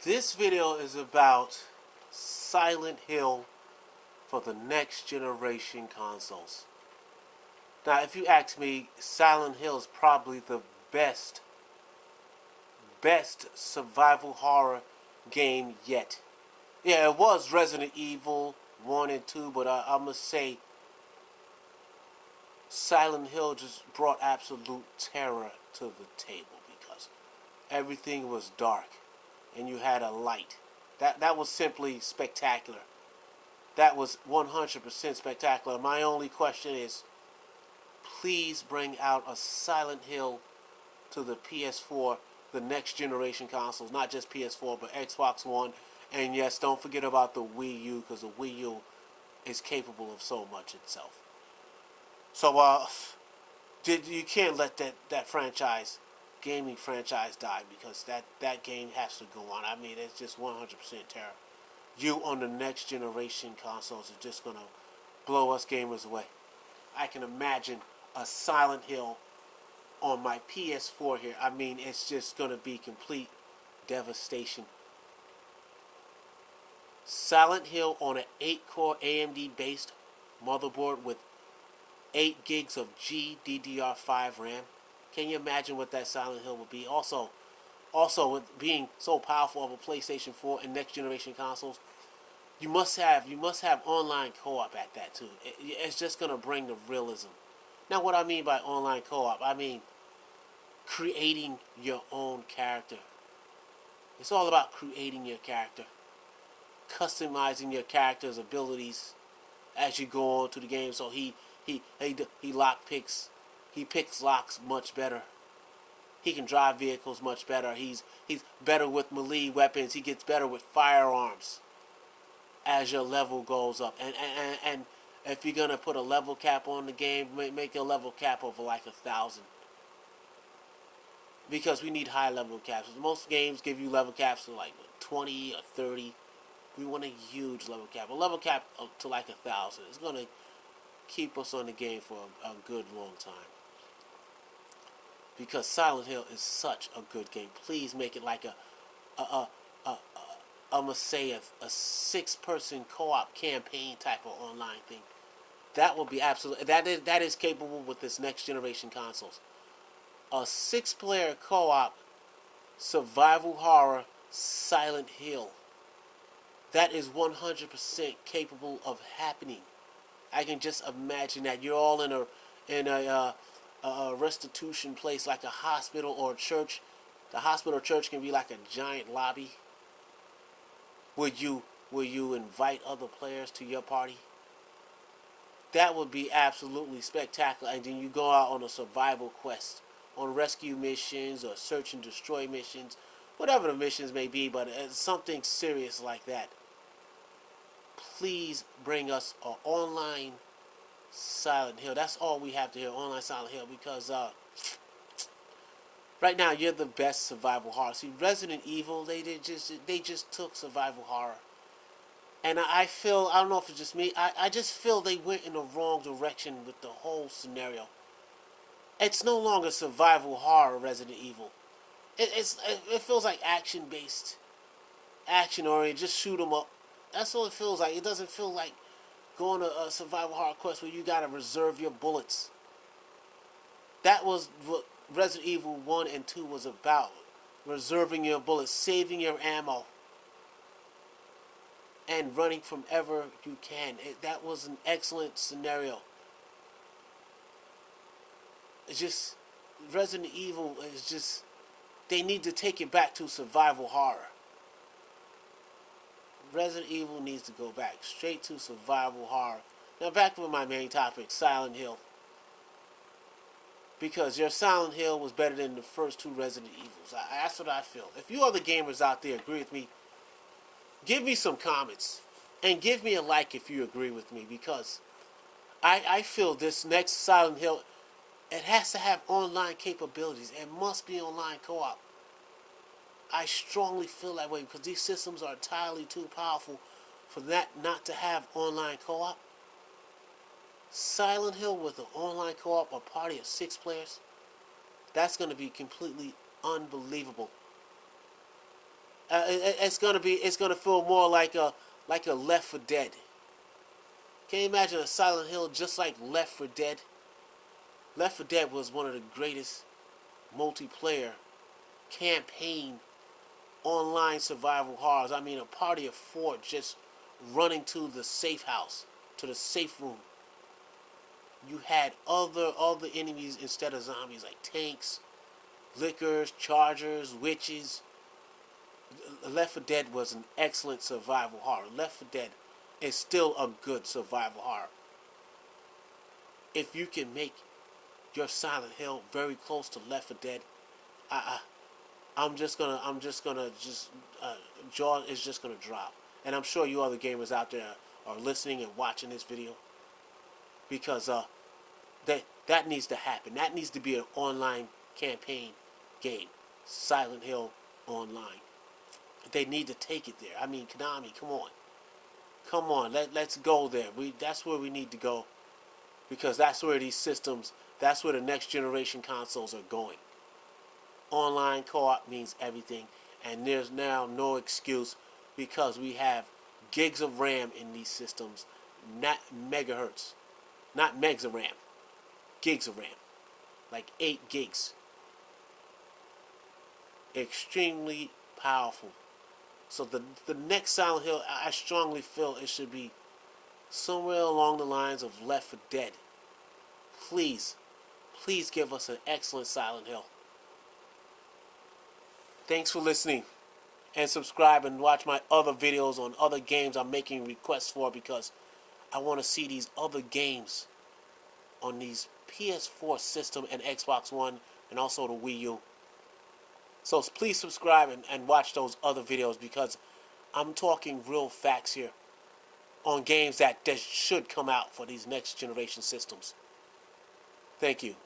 This video is about Silent Hill for the next generation consoles. Now, if you ask me, Silent Hill is probably the best survival horror game yet. Yeah, it was Resident Evil 1 and 2, but I must say Silent Hill just brought absolute terror to the table because everything was dark and you had a light. That was simply spectacular. That was 100% spectacular. My only question is, please bring out a Silent Hill to the PS4, the next generation consoles, not just PS4, but Xbox One. And yes, don't forget about the Wii U, because the Wii U is capable of so much itself. So, you can't let that franchise, gaming franchise, die, because that game has to go on. I mean, it's just 100% terror. You on the next generation consoles are just gonna blow us gamers away. I can imagine a Silent Hill on my PS4 here. I mean, it's just gonna be complete devastation. Silent Hill on an 8-core AMD based motherboard with 8 gigs of GDDR5 RAM. Can you imagine what that Silent Hill would be? Also with being so powerful of a PlayStation 4 and next generation consoles, you must have online co-op at that too. It's just gonna bring the realism. Now, what I mean by online co-op, I mean creating your own character. It's all about creating your character, customizing your character's abilities as you go on to the game. So he picks locks much better. He can drive vehicles much better. He's better with melee weapons. He gets better with firearms as your level goes up. And if you're gonna put a level cap on the game, make a level cap of like 1,000. Because we need high level caps. Most games give you level caps to like 20 or 30. We want a huge level cap. A level cap up to like 1,000. It's gonna keep us on the game for a good long time. Because Silent Hill is such a good game. Please make it like I must say a 6-person co-op campaign type of online thing. That will be absolutely, that is capable with this next generation consoles. A 6-player co-op survival horror Silent Hill. That is 100% capable of happening. I can just imagine that you're all in a restitution place like a hospital or a church. The hospital or church can be like a giant lobby. Will you invite other players to your party? That would be absolutely spectacular. And then you go out on a survival quest, on rescue missions or search and destroy missions, whatever the missions may be, but it's something serious like that. Please bring us an online Silent Hill. That's all we have to hear, online Silent Hill, because right now you're the best survival horror. See, Resident Evil, they just took survival horror, and I feel, I don't know if it's just me, I just feel they went in the wrong direction with the whole scenario. It's no longer survival horror Resident Evil. It feels like action based, action oriented. Just shoot 'em up. That's all it feels like. It doesn't feel like going to a survival horror quest where you gotta reserve your bullets. That was what Resident Evil 1 and 2 was about. Reserving your bullets, saving your ammo, and running from ever you can. That was an excellent scenario. It's just, Resident Evil is just, they need to take it back to survival horror. Resident Evil needs to go back straight to survival horror. Now back to my main topic, Silent Hill. Because your Silent Hill was better than the first 2 Resident Evils. That's what I feel. If you other gamers out there agree with me, give me some comments. And give me a like if you agree with me. Because I feel this next Silent Hill, it has to have online capabilities. It must be online co-op. I strongly feel that way because these systems are entirely too powerful for that not to have online co-op. Silent Hill with an online co-op, a party of 6 players, that's going to be completely unbelievable. It's gonna feel more like a Left 4 Dead. Can you imagine a Silent Hill just like Left 4 Dead? Left 4 Dead was one of the greatest multiplayer campaign online survival horrors. I mean, a party of 4 just running to the safe house, to the safe room. You had other enemies instead of zombies, like tanks, lickers, chargers, witches. Left 4 Dead was an excellent survival horror. Left 4 Dead is still a good survival horror. If you can make your Silent Hill very close to Left 4 Dead, jaw is just gonna drop. And I'm sure you other gamers out there are listening and watching this video, because that needs to happen. That needs to be an online campaign game, Silent Hill Online. They need to take it there. I mean, Konami, come on, let's go there. That's where we need to go, because that's where these systems, that's where the next generation consoles are going. Online co-op means everything, and there's now no excuse, because we have gigs of RAM in these systems, not megahertz, not megs of RAM, gigs of RAM, like 8 gigs. Extremely powerful. So the next Silent Hill, I strongly feel it should be somewhere along the lines of Left 4 Dead. Please give us an excellent Silent Hill. Thanks for listening, and subscribe and watch my other videos on other games I'm making requests for, because I want to see these other games on these PS4 system and Xbox One and also the Wii U. So please subscribe and watch those other videos, because I'm talking real facts here on games that should come out for these next generation systems. Thank you.